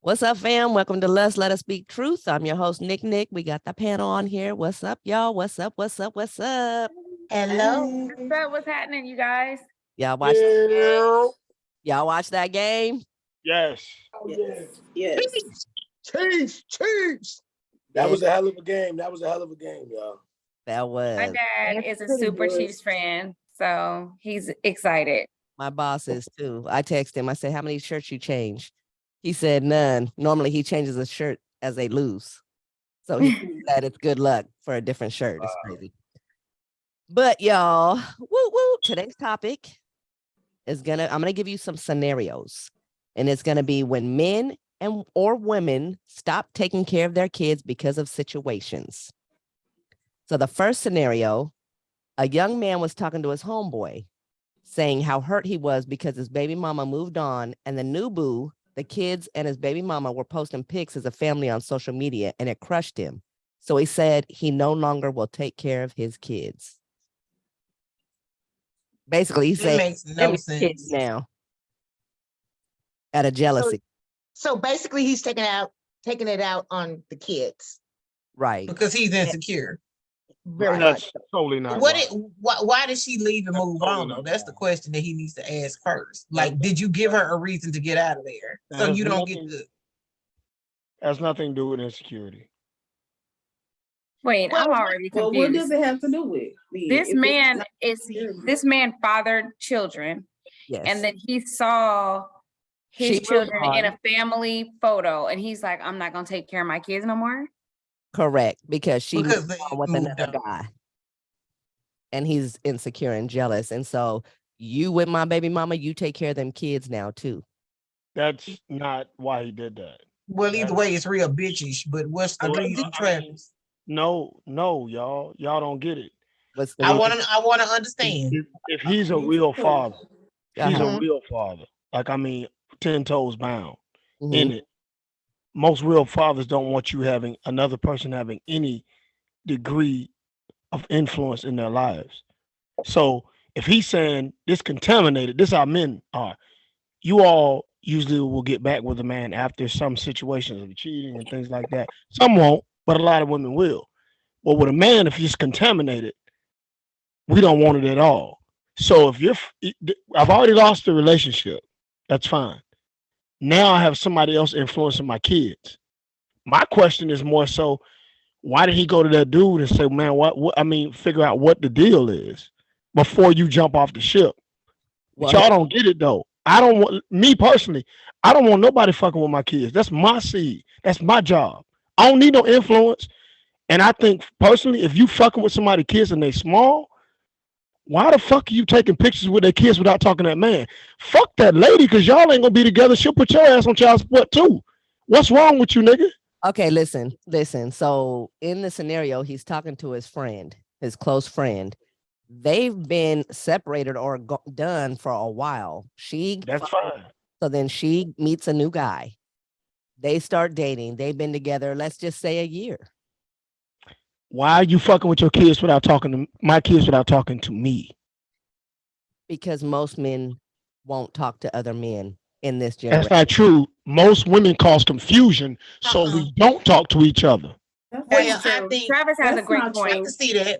What's up, fam? Welcome to Let's Let Us Speak Truth. I'm your host, Nick. We got the panel on here. What's up, y'all? What's up? What's up? What's up? Hello. What's up? What's happening, you guys? Y'all watch y'all watch that game? Yes. Oh, yes. Chiefs. That was a hell of a game. Y'all. That was. My dad is a super Chiefs fan, so he's excited. My boss is too. I texted him. I said, how many shirts you change? He said none. Normally he changes a shirt as they lose. So he said it's good luck for a different shirt. It's crazy. But y'all, today's topic is I'm gonna give you some scenarios. And it's gonna be when men or women stop taking care of their kids because of situations. So the first scenario, a young man was talking to his homeboy, saying how hurt he was because his baby mama moved on, and the new boo, the kids and his baby mama were posting pics as a family on social media, and it crushed him. So he said he no longer will take care of his kids. Basically, he said makes no sense kids now out of jealousy. So basically, he's taking it out on the kids, Right? because he's insecure. Very That's much. totally not. Why did she leave and move totally on? Though not that's the wrong. question that he needs to ask first. Like, did you give her a reason to get out of there That so has you don't nothing- get the? Has nothing to do with insecurity. Wait, I'm already Well, confused. what does it have to do with? This man fathered children, Yes. and then he saw his She moved children in on. a family photo, and he's like, "I'm not gonna take care of my kids no more." Correct, because she Because moved they on with moved another on. guy, and he's insecure and jealous. And so you with my baby mama, you take care of them kids now too. That's not why he did that. Well, either way, it's real bitchish. But what's the Okay, reason, I Travis? No, y'all don't get it. What's the I reason? want to understand. If he's a real father, he's Uh-huh. a real father. Like, I mean, 10 toes bound Mhm. in it. Most real fathers don't want you having another person having any degree of influence in their lives. So if he's saying this contaminated, this how men are. You all usually will get back with a man after some situations of cheating and things like that. Some won't, but a lot of women will. But with a man, if he's contaminated, we don't want it at all. So I've already lost the relationship. That's fine. Now I have somebody else influencing my kids. My question is more so, why did he go to that dude and say, man, figure out what the deal is before you jump off the ship? But y'all don't get it though. I don't want me personally, I don't want nobody fucking with my kids. That's my seed. That's my job. I don't need no influence. And I think personally, if you fucking with somebody's kids and they small, why the fuck are you taking pictures with their kids without talking to that man? Fuck that lady, because y'all ain't gonna be together. She'll put your ass on child support too. What's wrong with you, nigga? Okay, listen. So in the scenario, he's talking to his friend, his close friend. They've been separated or done for a while. That's fine. So then she meets a new guy. They start dating. They've been together, let's just say a year. Why are you fucking with your kids without talking to my kids without talking to me? Because most men won't talk to other men in this generation. That's not true. Most women cause confusion, so we don't talk to each other. Well, I think Travis has a that's great not I point. can see that.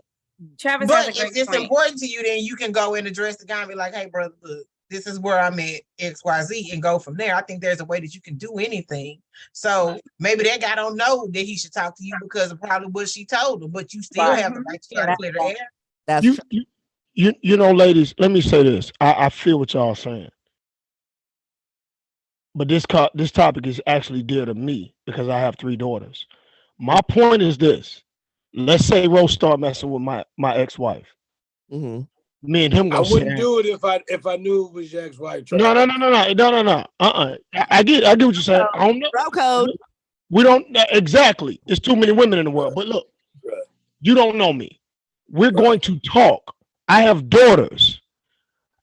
Travis has But a great if it's point. important to you, then you can go and address the guy and be like, hey, brother, look, this is where I'm at XYZ and go from there. I think there's a way that you can do anything. So maybe that guy don't know that he should talk to you because of probably what she told him, but you still have the right to try to clear the air. That's You know, ladies, let me say this. I feel what y'all saying. But this topic is actually dear to me because I have 3 daughters. My point is this. Let's say Rose start messing with my ex-wife. Mm-hmm. Me and him I gonna wouldn't do it if I knew it was your ex-wife. No. I get what you're saying. I don't know. Bro code. We don't exactly. There's too many women in the world. But look, you don't know me. We're going to talk. I have daughters.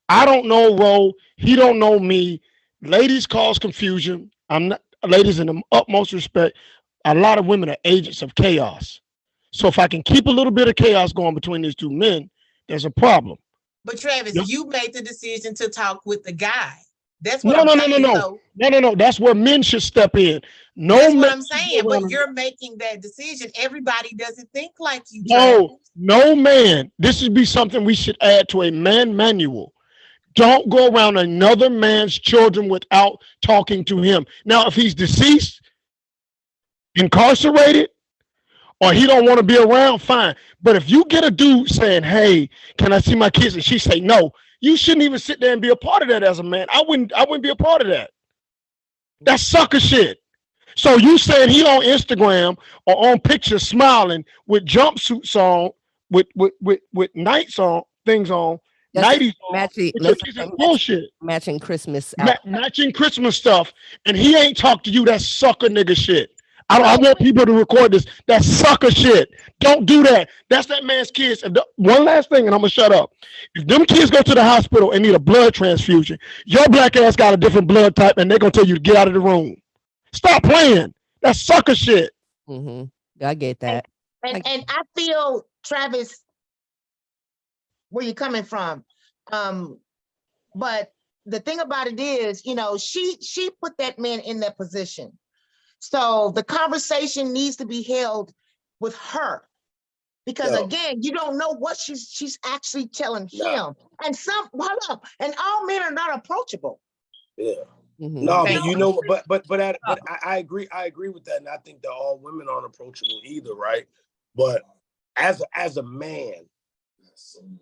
I don't know Ro. He don't know me. Ladies cause confusion. I'm not ladies in the utmost respect. A lot of women are agents of chaos. So if I can keep a little bit of chaos going between these 2 men, there's a problem. But Travis, you made the decision to talk with the guy. That's what No, I'm no, no, no, saying. no. So No. That's where men should step in. No that's what man I'm should saying. go But around you're making that decision. Everybody doesn't think like you, Travis. no man. This would be something we should add to a man manual. Don't go around another man's children without talking to him. Now, if he's deceased, incarcerated, or he don't want to be around, fine. But if you get a dude saying, "Hey, can I see my kids?" and she say no, you shouldn't even sit there and be a part of that as a man. I wouldn't be a part of that. That's sucker shit. So you saying he on Instagram or on pictures smiling with jumpsuits on, with nights on, things on, That's nighties on, matching. with your Let's kids say is bullshit. matching Christmas out. Matching Christmas stuff, and he ain't talk to you. That's sucker nigga shit. I want people to record this. That's sucker shit. Don't do that. That's that man's kids. And one last thing, and I'm gonna shut up. If them kids go to the hospital and need a blood transfusion, your black ass got a different blood type, and they're gonna tell you to get out of the room. Stop playing. That's sucker shit. Mm-hmm. I get that. And I feel, Travis, where you're coming from. But the thing about it is, she put that man in that position. So the conversation needs to be held with her. Because again, you don't know what she's actually telling him. And hold up, and all men are not approachable. Yeah. Mm-hmm. No, but I agree. I agree with that, and I think that all women aren't approachable either, right? But as a man,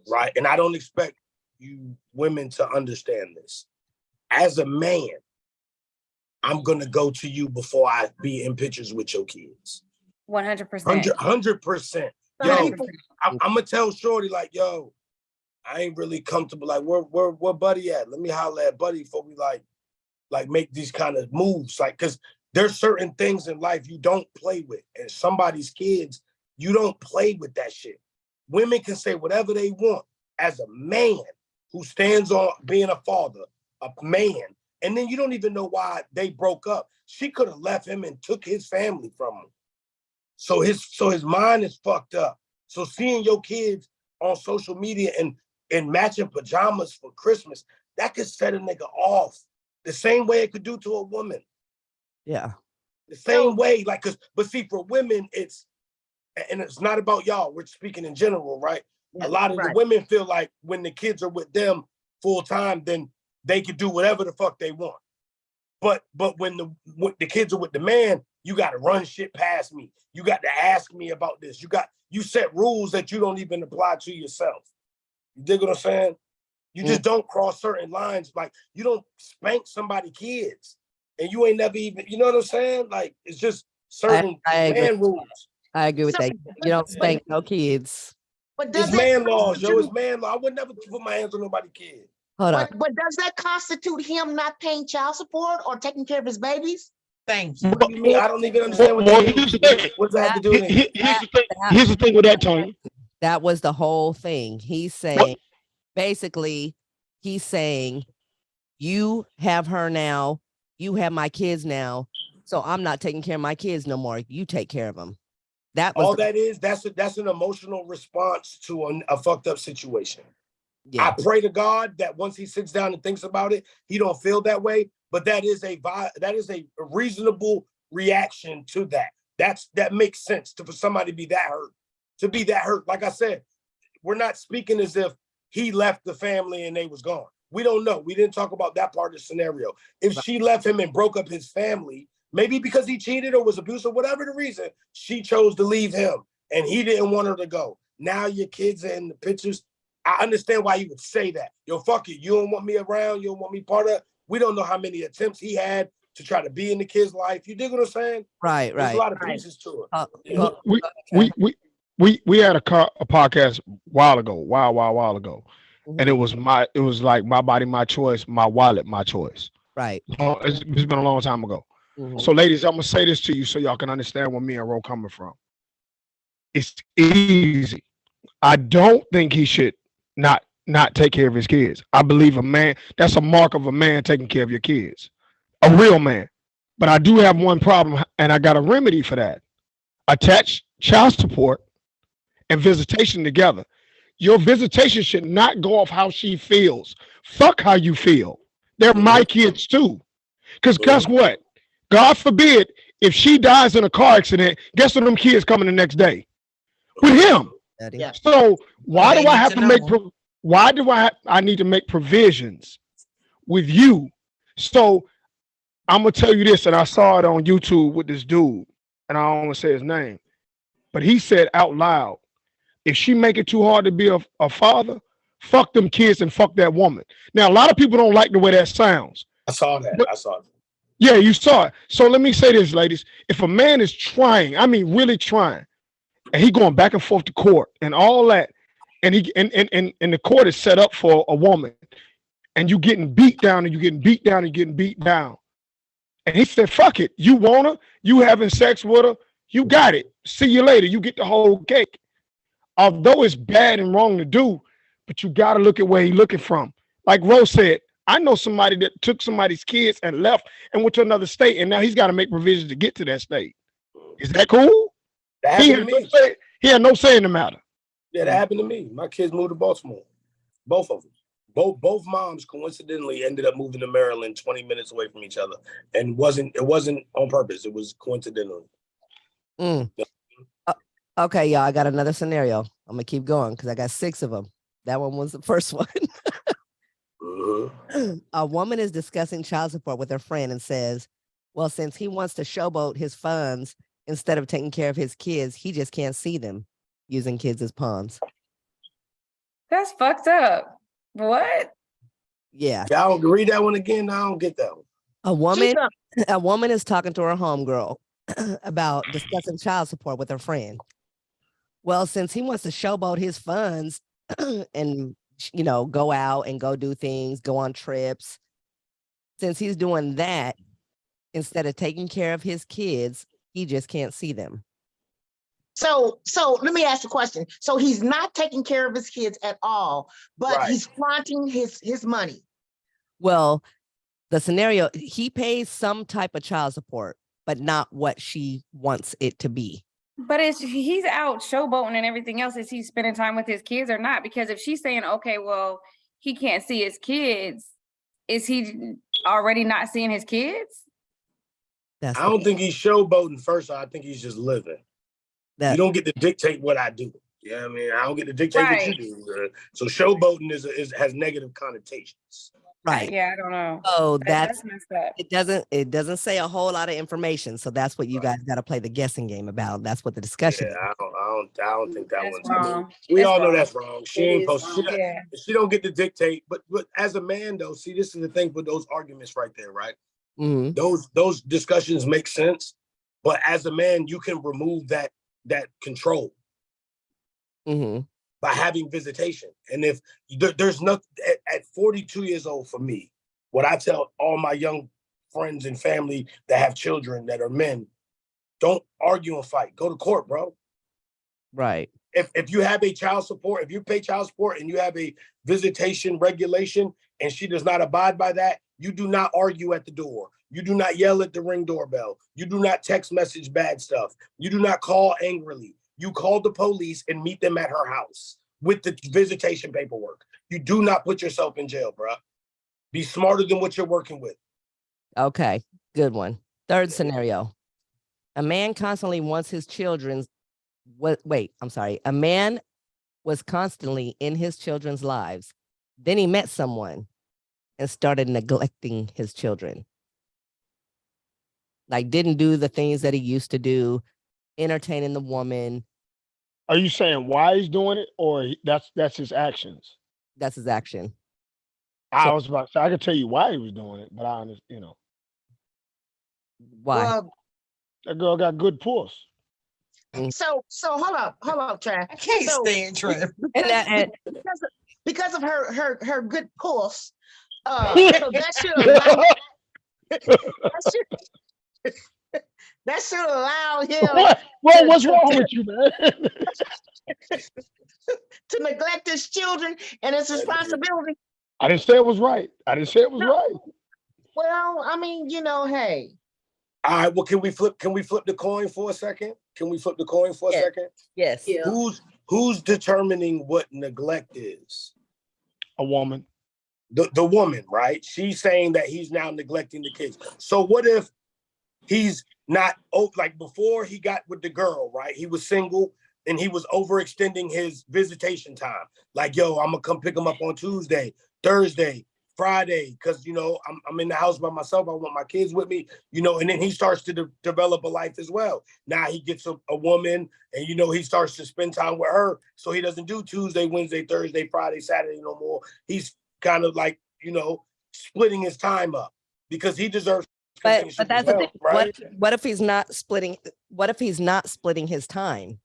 right, and I don't expect you women to understand this. As a man, I'm gonna go to you before I be in pictures with your kids. 100%. 100%. Yo, I'm gonna tell Shorty like, yo, I ain't really comfortable. Like, where Buddy at? Let me holler at Buddy before we like make these kind of moves. Like, cause there's certain things in life you don't play with, and somebody's kids, you don't play with that shit. Women can say whatever they want. As a man who stands on being a father, a man, and then you don't even know why they broke up. She could have left him and took his family from him. So his mind is fucked up. So seeing your kids on social media and matching pajamas for Christmas, that could set a nigga off. The same way it could do to a woman. Yeah. The same way, like, but see, for women, it's not about y'all. We're speaking in general, right? A lot of the women feel like when the kids are with them full time, then they can do whatever the fuck they want. But when the kids are with the man, you got to run shit past me. You got to ask me about this. You set rules that you don't even apply to yourself. You dig what I'm saying? You just don't cross certain lines. Like, you don't spank somebody's kids, and you ain't never even, you know what I'm saying? Like, it's just certain man rules. I agree with that. You don't spank no kids. But It's man laws, yo. It's man law. I would never put my hands on nobody's kid. Hold on. But does that constitute him not paying child support or taking care of his babies? Thank you. What do you mean? I don't even understand what that means. What's that have to do with it? Here's the thing with that, Tony. That was the whole thing. He's saying, basically, he's saying, you have her now, you have my kids now, so I'm not taking care of my kids no more. You take care of them. That was that's an emotional response to a fucked up situation. Yeah. I pray to God that once he sits down and thinks about it, he don't feel that way. But that is a reasonable reaction to that. That makes sense for somebody to be that hurt. To be that hurt, like I said, we're not speaking as if he left the family and they was gone. We don't know. We didn't talk about that part of the scenario. If she left him and broke up his family, maybe because he cheated or was abusive, whatever the reason, she chose to leave him and he didn't want her to go. Now your kids are in the pictures. I understand why he would say that. Yo, fuck it. You don't want me around. You don't want me part of. We don't know how many attempts he had to try to be in the kid's life. You dig what I'm saying? Right. There's a lot of pieces to it. We had a podcast a while ago, and it was like my body, my choice, my wallet, my choice. Right. It's been a long time ago. So, ladies, I'm gonna say this to you so y'all can understand where me and Ro coming from. It's easy. I don't think he should not take care of his kids. I believe a man, that's a mark of a man taking care of your kids, a real man. But I do have one problem, and I got a remedy for that. Attach child support and visitation together. Your visitation should not go off how she feels. Fuck how you feel. They're my kids too. Because guess what? God forbid, if she dies in a car accident, guess what them kids coming the next day? With him. Yeah. So why They do I need have to to make know. why do I need to make provisions with you? So I'm gonna tell you this, and I saw it on YouTube with this dude, and I don't want to say his name, but he said out loud, if she make it too hard to be a father, fuck them kids and fuck that woman. Now a lot of people don't like the way that sounds. I saw that. But I saw that. yeah, you saw it. So let me say this, ladies. If a man is trying, I mean really trying, and he going back and forth to court and all that, and the court is set up for a woman, and you getting beat down and you getting beat down and getting beat down. And he said, fuck it. You want her, you having sex with her, you got it. See you later. You get the whole cake. Although it's bad and wrong to do, but you gotta look at where he's looking from. Like Rose said, I know somebody that took somebody's kids and left and went to another state, and now he's got to make provisions to get to that state. Is that cool? That He happened to had, me. he had no say in the matter. Yeah, that happened to me. My kids moved to Baltimore. Both of them. Both moms coincidentally ended up moving to Maryland 20 minutes away from each other. And it wasn't on purpose. It was coincidental. Okay, y'all, I got another scenario. I'm gonna keep going because I got 6 of them. That one was the first one. A woman is discussing child support with her friend and says, well, since he wants to showboat his funds instead of taking care of his kids, he just can't see them, using kids as pawns. That's fucked up. What? Yeah. Y'all read that one again? I don't get that one. A woman is talking to her homegirl about discussing child support with her friend. Well, since he wants to showboat his funds and, you know, go out and go do things, go on trips, since he's doing that, instead of taking care of his kids, he just can't see them. So let me ask the question. So he's not taking care of his kids at all, but Right. he's flaunting his money. Well, the scenario, he pays some type of child support, but not what she wants it to be. But he's out showboating and everything else. Is he spending time with his kids or not? Because if she's saying, okay, well, he can't see his kids, is he already not seeing his kids? I don't think he's showboating first. I think he's just living. You don't get to dictate what I do. Yeah, I mean, I don't get to dictate what you do. So showboating has negative connotations. Right. Yeah, I don't know. Oh, That's messed up. it doesn't say a whole lot of information. So that's what you guys got to play the guessing game about. That's what the discussion is. I don't think that That's one's wrong. We It's all know wrong. that's wrong. She ain't supposed to. Yeah. She don't get to dictate. But as a man, though, see, this is the thing with those arguments right there, right? Mm-hmm. Those discussions make sense. But as a man, you can remove that control by having visitation. And if there's nothing at 42 years old for me, what I tell all my young friends and family that have children that are men, don't argue and fight. Go to court, bro. Right. If you have a child support, if you pay child support and you have a visitation regulation and she does not abide by that, you do not argue at the door. You do not yell at the Ring doorbell. You do not text message bad stuff. You do not call angrily. You call the police and meet them at her house with the visitation paperwork. You do not put yourself in jail, bro. Be smarter than what you're working with. Okay, good one. Third scenario. A man constantly wants his children's a man was constantly in his children's lives. Then he met someone and started neglecting his children. Like didn't do the things that he used to do, entertaining the woman. Are you saying why he's doing it, or that's his actions? That's his action. I was about to say I could tell you why he was doing it, but I understand, Why? Well, that girl got good puss. so hold up, Trav. I can't stand Trev. Because of her good pulse, so that should allow that should allow him What's wrong with you, man? to neglect his children and his responsibility. I didn't say it was right. Right. Well, I mean, hey. All right, well, can we flip the coin for a second? Yes. Yeah. Who's determining what neglect is? A woman. the woman, right? She's saying that he's now neglecting the kids. So what if he's not, like before he got with the girl, right? He was single and he was overextending his visitation time. Like, yo, I'm gonna come pick him up on Tuesday, Thursday, Friday, because I'm in the house by myself. I want my kids with me, and then he starts to develop a life as well. Now he gets a woman, and he starts to spend time with her. So he doesn't do Tuesday, Wednesday, Thursday, Friday, Saturday no more. He's kind of like, splitting his time up because he deserves. But that's the thing. Right? What if he's not splitting? What if he's not splitting his time?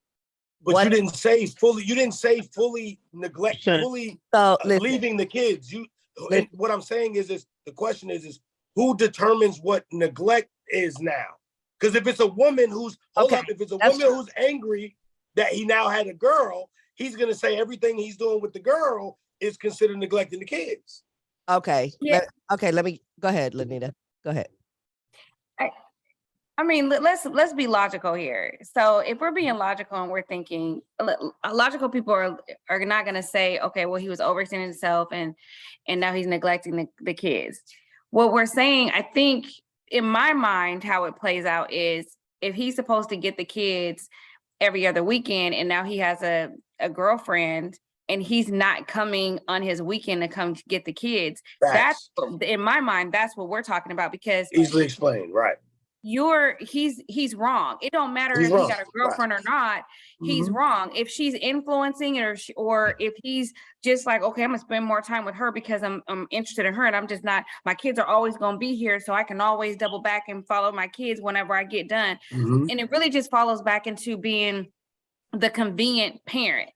But you didn't say fully. You didn't say fully neglect, fully leaving the kids. What I'm saying is the question is who determines what neglect is now? Because if it's a woman who's if it's a woman who's angry that he now had a girl, he's gonna say everything he's doing with the girl is considered neglecting the kids. Okay. Yeah. Let me go ahead, Lanita. Go ahead. I mean, let's be logical here. So if we're being logical and we're thinking, logical people are not going to say, okay, well, he was overextending himself and now he's neglecting the kids. What we're saying, I think in my mind, how it plays out is if he's supposed to get the kids every other weekend and now he has a girlfriend and he's not coming on his weekend to come get the kids. That's in my mind, that's what we're talking about because easily explained, right? He's wrong. It don't matter if he got a girlfriend or not. He's wrong. If she's influencing or if he's just like, okay, I'm gonna spend more time with her because I'm interested in her and I'm just not, my kids are always gonna be here, so I can always double back and follow my kids whenever I get done. And it really just follows back into being the convenient parent.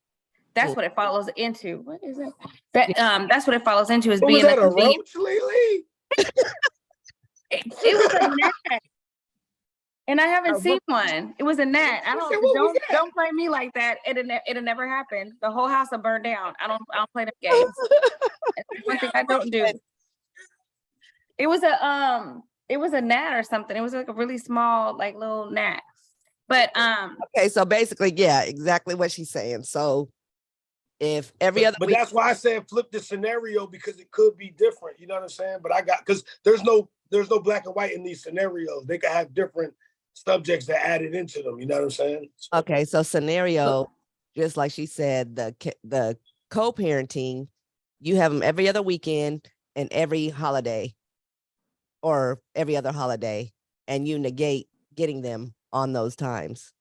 That's what it follows into. What is it? That's what it follows into is being that a convenient. Roach, Lily? It was a gnat. And I haven't seen one. It was a gnat. Don't play me like that. It'll never happen. The whole house will burn down. I don't play them games. That's one thing I don't do. It was a gnat or something. It was like a really small, like little gnat. But okay, so basically, yeah, exactly what she's saying. So if every other week, that's why I said flip the scenario because it could be different. You know what I'm saying? But because there's no black and white in these scenarios. They could have different subjects that added into them. You know what I'm saying? Okay, so scenario, just like she said, the co-parenting, you have them every other weekend and every holiday, or every other holiday, and you negate getting them on those times.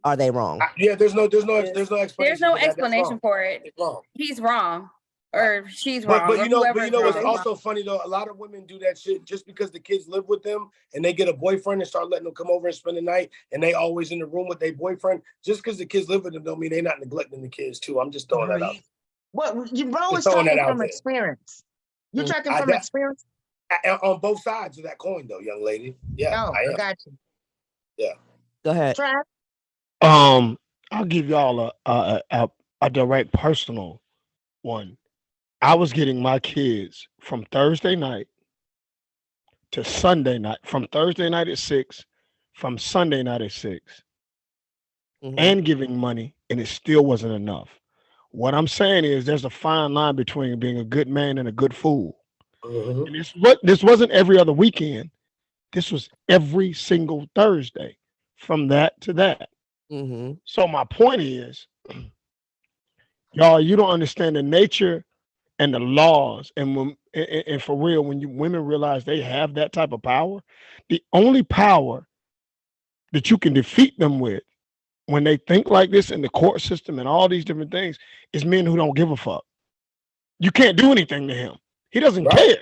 Are they wrong? Yeah, there's no explanation. There's no explanation for it. He's wrong. Or she's wrong. But it's also funny though. A lot of women do that shit just because the kids live with them and they get a boyfriend and start letting them come over and spend the night and they always in the room with their boyfriend. Just because the kids live with them don't mean they're not neglecting the kids too. I'm just throwing that out. What you bro is talking from experience. You're talking from experience on both sides of that coin, though, young lady. Yeah, I got you. Yeah, go ahead. Trav? I'll give y'all a direct personal one. I was getting my kids from Thursday night to Sunday night, from Thursday night at 6, from Sunday night at 6, and giving money, and it still wasn't enough. What I'm saying is there's a fine line between being a good man and a good fool. And this wasn't every other weekend. This was every single Thursday from that to that. So my point is, y'all, you don't understand the nature and the laws, and for real, when women realize they have that type of power, the only power that you can defeat them with when they think like this in the court system and all these different things is men who don't give a fuck. You can't do anything to him. He doesn't care.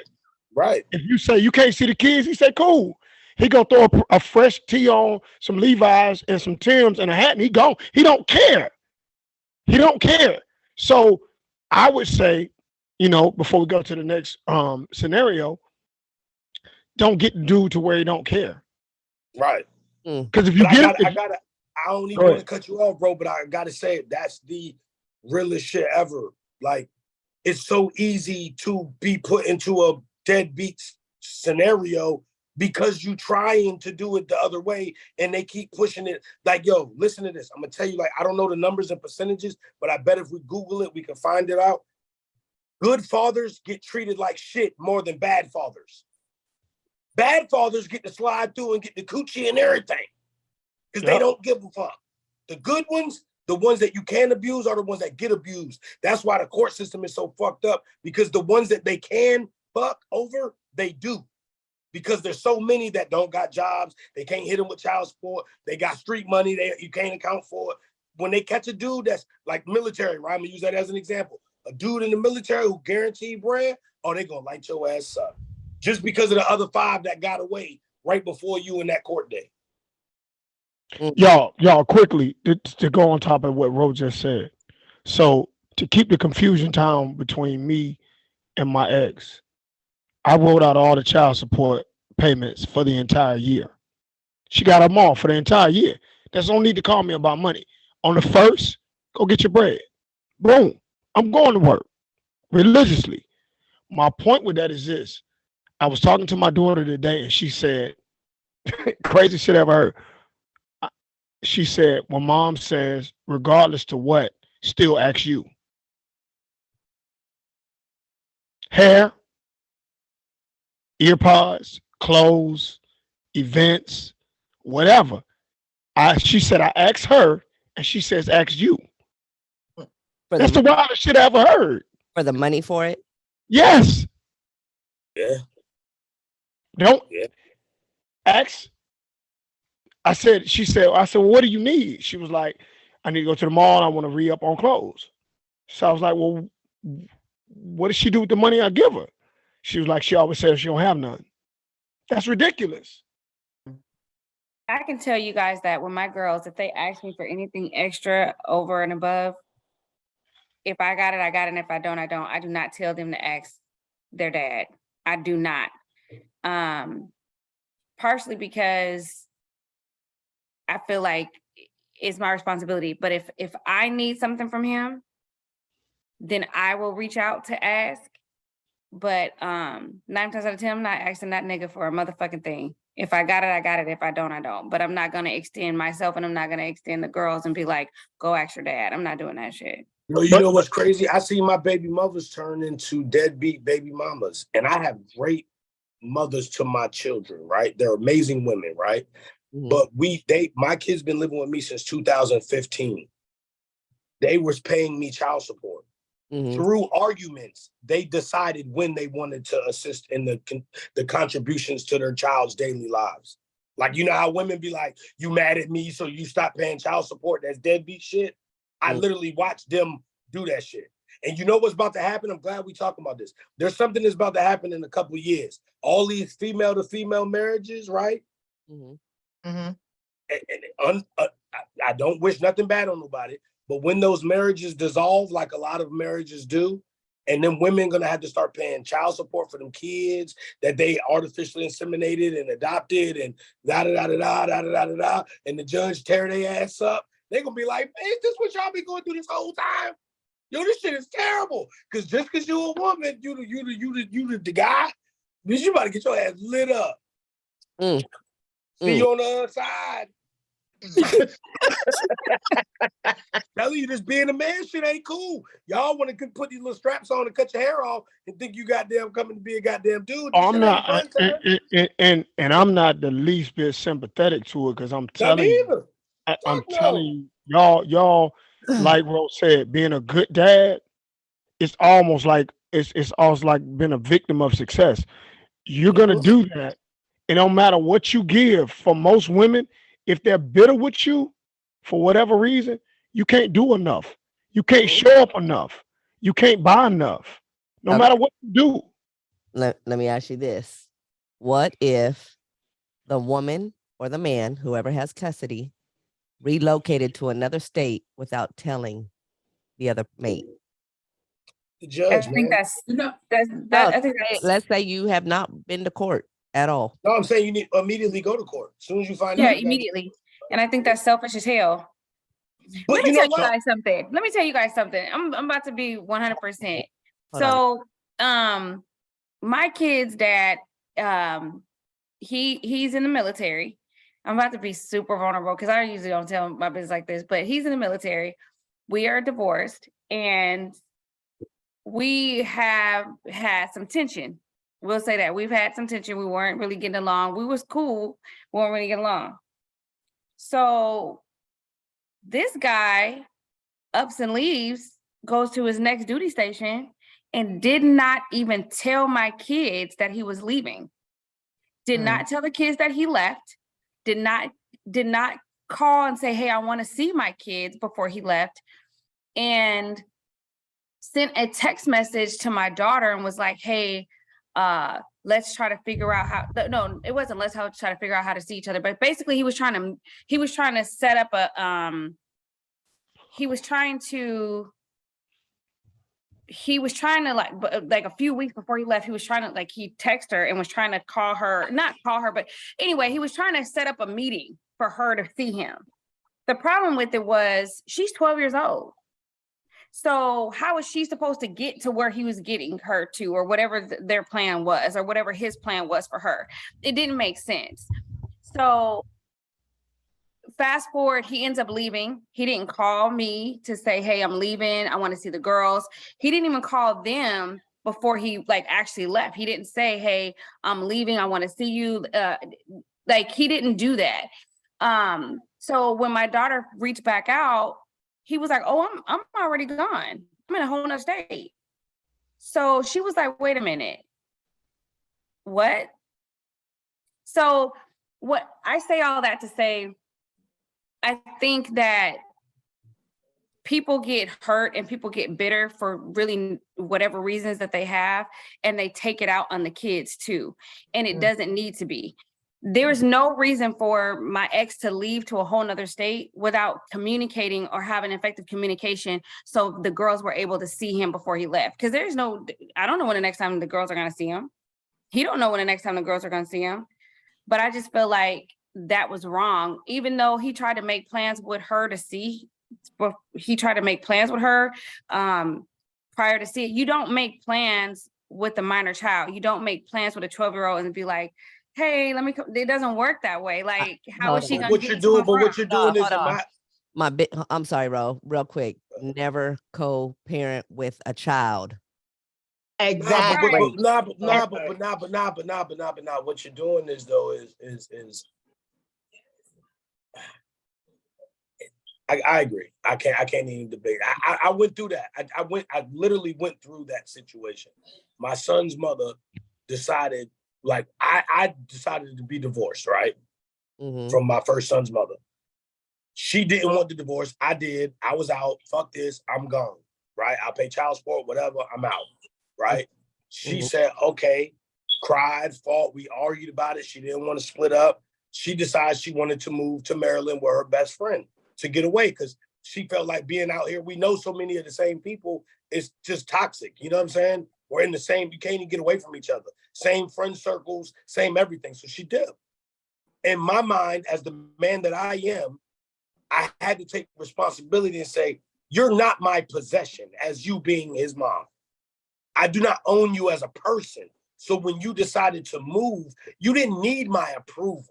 Right. If you say you can't see the kids, he say cool. He gonna throw a fresh tee on, some Levi's and some Timbs and a hat, and he gone. He don't care. He don't care. So I would say, before we go to the next scenario, don't get the dude to where he don't care. Right. Because if you get I don't even want to cut you off, bro, but I gotta say that's the realest shit ever. Like, it's so easy to be put into a deadbeat scenario because you trying to do it the other way and they keep pushing it. Like, yo, listen to this. I'm gonna tell you, like, I don't know the numbers and percentages, but I bet if we Google it, we can find it out. Good fathers get treated like shit more than bad fathers. Bad fathers get to slide through and get the coochie and everything because they don't give a fuck. The good ones, the ones that you can abuse, are the ones that get abused. That's why the court system is so fucked up, because the ones that they can fuck over, they do. Because there's so many that don't got jobs, they can't hit them with child support, they got street money, you can't account for it. When they catch a dude that's like military, right? I'm gonna use that as an example. A dude in the military who guaranteed bread, oh, they gonna light your ass up. Just because of the other 5 that got away right before you in that court day. Y'all, quickly to go on top of what Ro just said. So to keep the confusion down between me and my ex, I wrote out all the child support payments for the entire year. She got them all for the entire year. There's no need to call me about money. On the 1st, go get your bread. Boom. I'm going to work religiously. My point with that is this. I was talking to my daughter today and she said, crazy shit I ever heard. She said, when mom says, regardless to what, still ask you. Hair, earpods, clothes, events, whatever. She said, I asked her, and she says, ask you. That's the wildest shit I ever heard. For the money for it? Yes. Yeah. Don't ask. She said, well, what do you need? She was like, I need to go to the mall. I want to re-up on clothes. So I was like, well, what does she do with the money I give her? She was like, she always says she don't have none. That's ridiculous. I can tell you guys that when my girls, if they ask me for anything extra over and above, if I got it, I got it. And if I don't, I don't. I do not tell them to ask their dad. I do not. Partially because I feel like it's my responsibility. But if I need something from him, then I will reach out to ask. But 9 times out of 10, I'm not asking that nigga for a motherfucking thing. If I got it, I got it. If I don't, I don't. But I'm not gonna extend myself, and I'm not gonna extend the girls and be like, go ask your dad. I'm not doing that shit. You know what's crazy? I see my baby mothers turn into deadbeat baby mamas, and I have great mothers to my children, right? They're amazing women, right? Mm-hmm. But my kids been living with me since 2015. They was paying me child support. Mm-hmm. Through arguments, they decided when they wanted to assist in the contributions to their child's daily lives. Like, you know how women be like, you mad at me, so you stop paying child support? That's deadbeat shit. I literally watched them do that shit. And you know what's about to happen? I'm glad we talking about this. There's something that's about to happen in a couple of years. All these female to female marriages, right? Mm-hmm. Mm-hmm. I don't wish nothing bad on nobody, but when those marriages dissolve, like a lot of marriages do, and then women gonna have to start paying child support for them kids that they artificially inseminated and adopted, and da-da-da-da-da-da-da-da-da, and the judge tear their ass up, they gonna be like, man, is this what y'all been going through this whole time? Yo, this shit is terrible. Cause just cause you a woman, you the guy, bitch, you about to get your ass lit up. See you on the other side. Telling you, this being a man shit ain't cool. Y'all want to put these little straps on and cut your hair off and think you goddamn coming to be a goddamn dude. Oh, I'm not, and I'm not the least bit sympathetic to it, because I'm telling you, telling you, y'all, like Rose said, being a good dad, it's almost like it's almost like being a victim of success. You're gonna do that. It don't matter what you give. For most women, if they're bitter with you for whatever reason, you can't do enough. You can't show up enough. You can't buy enough. No matter what you do. Let me ask you this. What if the woman or the man, whoever has custody, relocated to another state without telling the other mate? The judge, I think let's say you have not been to court at all. No, I'm saying you need to immediately go to court as soon as you find out. Yeah, immediately. And I think that's selfish as hell. But Let me tell you guys something. I'm about to be 100%. So, my kid's dad, he's in the military. I'm about to be super vulnerable because I usually don't tell my business like this, but he's in the military. We are divorced, and we have had some tension. We'll say that we've had some tension. We weren't really getting along. We was cool. We weren't really getting along. So this guy ups and leaves, goes to his next duty station, and did not even tell my kids that he was leaving. Did not tell the kids that he left. Did not call and say, hey, I want to see my kids before he left. And sent a text message to my daughter and was like, hey, let's try to figure out how, no, it wasn't let's try to figure out how to see each other. But basically he was trying to set up a, he was trying to like a few weeks before he left, he was trying to like, he texted her and was trying to not call her, but anyway, he was trying to set up a meeting for her to see him. The problem with it was she's 12 years old. So how is she supposed to get to where he was getting her to, or whatever their plan was, or whatever his plan was for her? It didn't make sense. So fast forward, he ends up leaving. He didn't call me to say, hey, I'm leaving. I want to see the girls. He didn't even call them before he like actually left. He didn't say, hey, I'm leaving. I want to see you. Like he didn't do that. So when my daughter reached back out, he was like, oh, I'm already gone. I'm in a whole nother state. So she was like, wait a minute. What? So what I say all that to say, I think that people get hurt and people get bitter for really whatever reasons that they have, and they take it out on the kids too. And it doesn't need to be. There's no reason for my ex to leave to a whole nother state without communicating or having effective communication. So the girls were able to see him before he left. Cause I don't know when the next time the girls are going to see him. He don't know when the next time the girls are going to see him. But I just feel like that was wrong. Even though he tried to make plans with her to see, he tried to make plans with her prior to see it. You don't make plans with a minor child. You don't make plans with a 12-year-old and be like, hey, let me come. It doesn't work that way. Like, how is she gonna what get you're to doing? and But from? what you're doing is I'm sorry, Ro, real quick. Never co-parent with a child. Exactly. But what you're doing is though is I agree. I can't even debate. I went through that. I literally went through that situation. My son's mother decided, like, I decided to be divorced, right? From my first son's mother. She didn't want the divorce. I did. I was out. Fuck this. I'm gone. Right? I'll pay child support, whatever. I'm out. Right? She said, okay, cried, fought. We argued about it. She didn't want to split up. She decided she wanted to move to Maryland with her best friend to get away because she felt like being out here. We know so many of the same people. It's just toxic. You know what I'm saying? We're in the same, you can't even get away from each other. Same friend circles, same everything. So she did. In my mind, as the man that I am, I had to take responsibility and say, you're not my possession as you being his mom. I do not own you as a person. So when you decided to move, you didn't need my approval.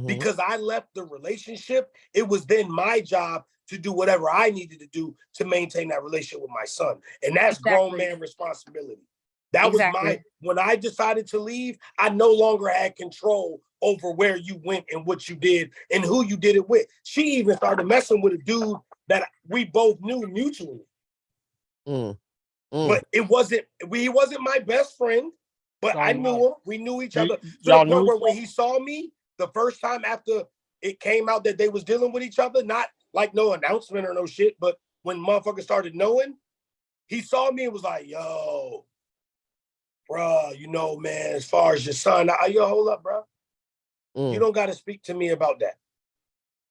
Because I left the relationship, it was then my job to do whatever I needed to do to maintain that relationship with my son. And that's grown man responsibility. That was when I decided to leave, I no longer had control over where you went and what you did and who you did it with. She even started messing with a dude that we both knew mutually. But he wasn't my best friend, but I knew him. We knew each other. To the point where when he saw me the first time after it came out that they was dealing with each other, not like no announcement or no shit, but when motherfuckers started knowing, he saw me and was like, yo, bruh, you know, man, as far as your son, yo, hold up, bruh. You don't got to speak to me about that.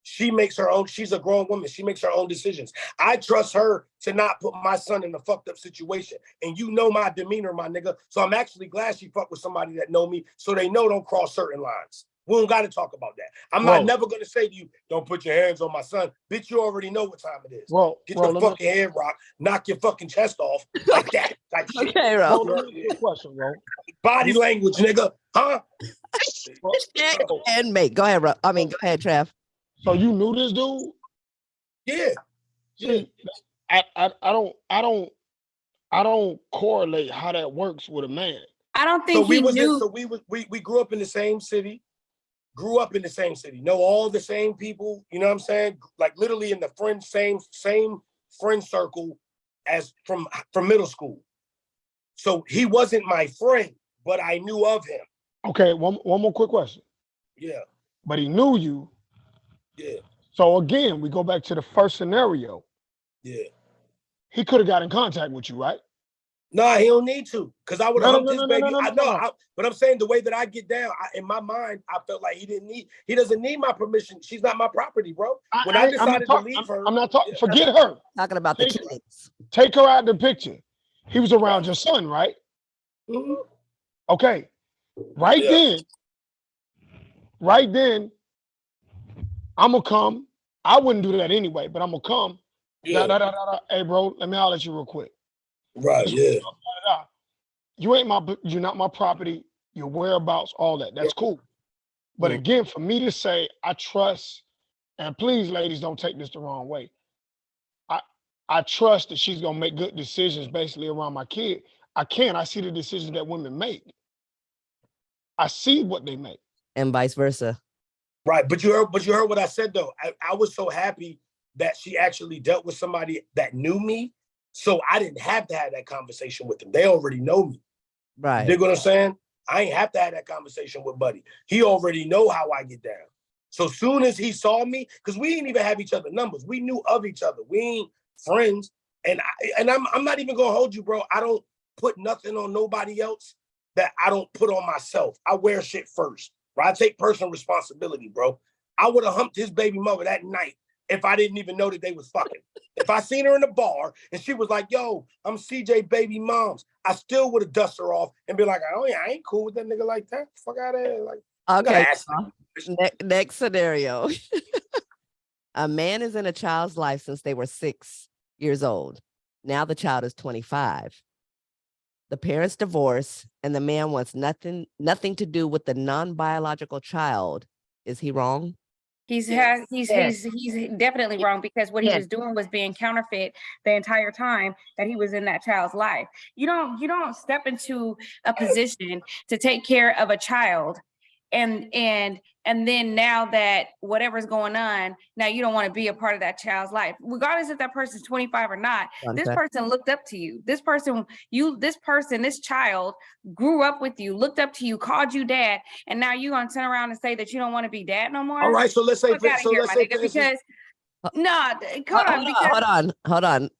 She makes her own, she's a grown woman. She makes her own decisions. I trust her to not put my son in a fucked up situation. And you know my demeanor, my nigga. So I'm actually glad she fucked with somebody that know me so they know don't cross certain lines. We don't got to talk about that. I'm not never going to say to you, don't put your hands on my son. Bitch, you already know what time it is. Get your fucking head rocked, knock your fucking chest off like that. Like shit. Okay, Ro. Let me ask you a question, Ro. Body language, nigga. Huh? And mate, go ahead, Ro. I mean, go ahead, Trev. So you knew this dude? Yeah. See, I I don't correlate how that works with a man. I don't So think we he was in, knew. so we grew up in the same city, know all the same people, you know what I'm saying? Like literally in the same friend circle as from middle school. So he wasn't my friend, but I knew of him. Okay, one more quick question. Yeah, But he knew you. yeah, So again, we go back to the first scenario. yeah. He could have got in contact with you, right? Nah, he don't need to, because I would have humped his baby. I know, No. but I'm saying the way that I get down, in my mind, I felt like he doesn't need my permission. She's not my property, bro. When I decided to leave her, I'm not talking. Forget her. Talking about the Take, kids. take her out of the picture. He was around your son, right? Mhm. Okay. Right Yeah. then, I'm gonna come. I wouldn't do that anyway, but I'm gonna come. Yeah. Hey, bro, let me holler at you real quick. Right, yeah. You're not my property, your whereabouts, all that. That's cool. But Mm. again, for me to say I trust, and please, ladies, don't take this the wrong way. I trust that she's gonna make good decisions basically around my kid. I see the decisions that women make. I see what they make. And vice versa. Right, but you heard what I said though. I was so happy that she actually dealt with somebody that knew me, so I didn't have to have that conversation with them. They already know me. You Right. dig what I'm saying? I ain't have to have that conversation with Buddy. He already know how I get down. So soon as he saw me, because we didn't even have each other numbers, we knew of each other. We ain't friends, and I'm not even gonna hold you, bro. I don't put nothing on nobody else that I don't put on myself. I wear shit first. Right? I take personal responsibility, bro. I would have humped his baby mother that night if I didn't even know that they was fucking. If I seen her in the bar and she was like, yo, I'm CJ baby moms, I still would have dusted her off and be like, oh yeah, I ain't cool with that nigga like that. Fuck out of here. Like, Okay. Next scenario. A man is in a child's life since they were 6 years old. Now the child is 25. The parents divorce and the man wants nothing to do with the non-biological child. Is he wrong? He's Yes. he's definitely wrong, because what he Yes. was doing was being counterfeit the entire time that he was in that child's life. You don't step into a position to take care of a child and then now that whatever's going on, now you don't want to be a part of that child's life, regardless if that person's 25 or not. This person looked up to you. This child grew up with you, looked up to you, called you dad, and now you're gonna turn around and say that you don't want to be dad no more. All right, so let's say, Fuck outta here, my nigga, because Hold on.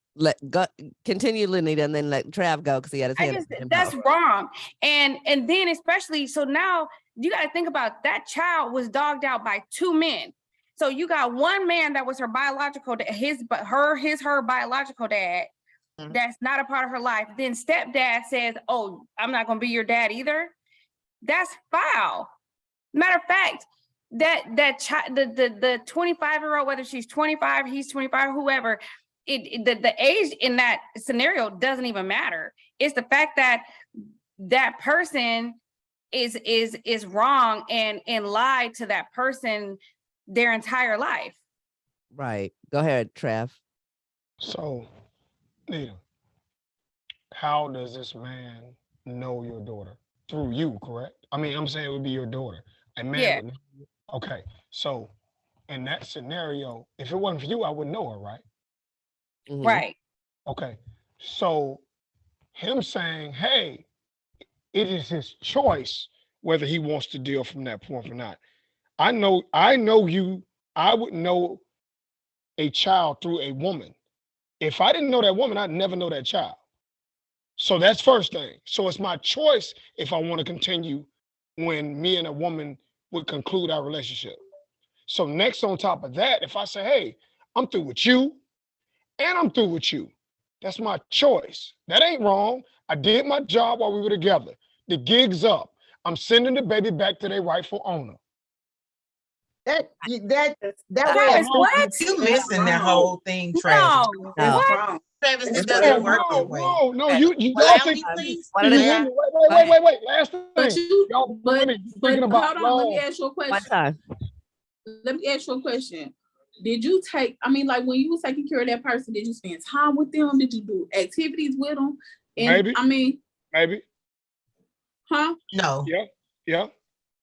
Continue, Lenita, and then let Trav go because he had his hand. That's wrong. And then especially, so now you got to think about that child was dogged out by 2 men. So you got one man that was her biological, her biological dad. That's not a part of her life. Then stepdad says, oh, I'm not going to be your dad either. That's foul. Matter of fact, the 25-year-old, whether she's 25, he's 25, whoever, the age in that scenario doesn't even matter. It's the fact that that person is wrong and lied to that person their entire life. Right. Go ahead, Trav. So, Nita, how does this man know your daughter? Through you, correct? I mean, I'm saying it would be your daughter. A man would. Okay. So, in that scenario, if it wasn't for you, I wouldn't know her, right? Mhm. Right. Okay. So, him saying, hey, it is his choice whether he wants to deal from that point or not. I know you, I would know a child through a woman. If I didn't know that woman, I'd never know that child. So that's first thing. So it's my choice if I want to continue when me and a woman would conclude our relationship. So next on top of that, if I say, hey, I'm through with you and I'm through with you, that's my choice. That ain't wrong. I did my job while we were together. The gig's up. I'm sending the baby back to their rightful owner. That Travis, what? You missing that whole thing, Travis. No. What? Travis, it That's doesn't right. work that way. No, you Allow all think me, please. One at a time. wait. Last thing. But you, Y'all, but women, you thinking about hold on, let me ask you a One question. time. Let me ask you a question. Did you take, I mean, like when you was taking care of that person, did you spend time with them? Did you do activities with them? And Maybe. I mean, Maybe. huh? No, Yeah. Yeah.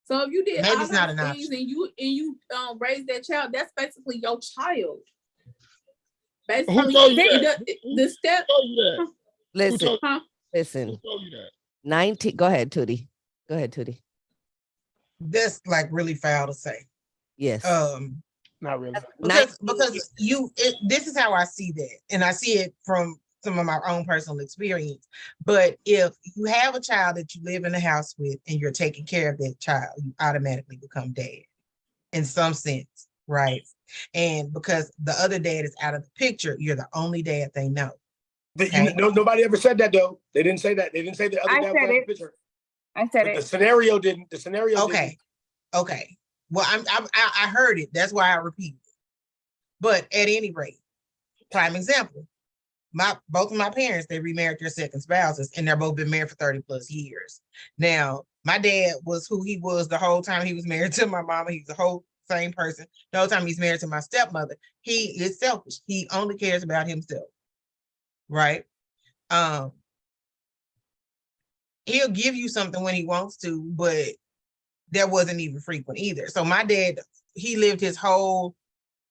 So if you did maybe all it's not those an things option. and you raised that child, that's basically your child. Basically, Who told you Then- that? the step, Who told you that? Who Listen, told, huh? who listen. told you that? 19. Go ahead, Tootie. Go ahead, Tootie. That's like really foul to say. Yes. Not really. Because 19 this is how I see that, and I see it from some of my own personal experience. But if you have a child that you live in the house with and you're taking care of that child, you automatically become dad in some sense, right? And because the other dad is out of the picture, you're the only dad they know. Okay. Nobody ever said that though. They didn't say that. They didn't say the other I dad was said out of the it. picture. I said But the it. scenario didn't. The scenario didn't. Okay. Well, I heard it. That's why I repeat it. But at any rate, prime example, both of my parents, they remarried their second spouses, and they're both been married for 30 plus years. Now, my dad was who he was the whole time he was married to my mama. He's the whole same person. The whole time he's married to my stepmother. He is selfish. He only cares about himself. Right? He'll give you something when he wants to, but that wasn't even frequent either. So my dad, he lived